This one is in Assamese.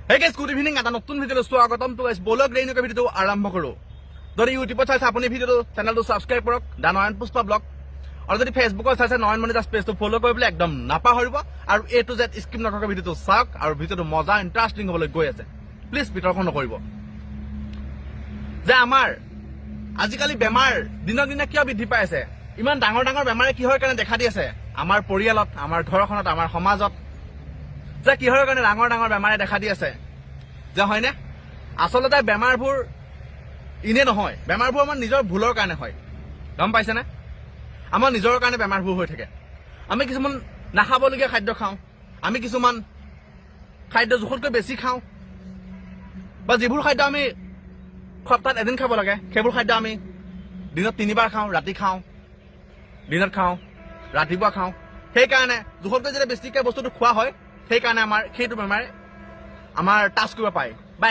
Hey guys, good evening. Ada notun video swagatam to guys. Bolog reino ka video আৰম্ভ কৰো. যদি ইউটিউবত চাইছে আপুনি ভিডিওটো চেনেলটো সাবস্ক্ৰাইব কৰক দা নয়ন পুষ্পা ব্লগ আৰু যদি ফেসবুকত চাইছে নয়ন মনি দাস পেজটো ফলো কৰিবলৈ একদম নাপাহৰিব আৰু এ টু জেড স্কিপ নকৰা ভিডিওটো চাওক আৰু ভিডিওটো মজা ইন্টাৰেষ্টিং হ'বলৈ গৈ আছে প্লিজ বিতৰ্ক নকৰিব যে আমাৰ আজিকালি বেমাৰ দিনক দিনে কিয় বৃদ্ধি পাই আছে ইমান ডাঙৰ ডাঙৰ বেমাৰে কিহৰ কাৰণে দেখা দি আছে আমাৰ পৰিয়ালত আমাৰ ঘৰখনত আমাৰ সমাজত যে কিহৰ কাৰণে ডাঙৰ ডাঙৰ বেমাৰে দেখা দি আছে যে হয়নে আচলতে বেমাৰবোৰ ইনে নহয় বেমাৰবোৰ আমাৰ নিজৰ ভুলৰ কাৰণে হয় গম পাইছে না আমাৰ নিজৰ কাৰণে বেমাৰবোৰ হৈ থাকে আমি কিছুমান নাখাবলগীয়া খাদ্য খাওঁ আমি কিছুমান খাদ্য জোখতকৈ বেছি খাওঁ বা যিবোৰ খাদ্য আমি সপ্তাহত এদিন খাব লাগে সেইবোৰ খাদ্য আমি দিনত 3 বাৰ খাওঁ ৰাতি খাওঁ দিনত খাওঁ ৰাতিপুৱা খাওঁ সেই কাৰণে জোখতকৈ যেতিয়া বেছিকৈ বস্তুটো খোৱা হয় সেই কাৰণে আমাৰ সেইটো বেমাৰে আমাৰ টাচ কৰিব পায় বা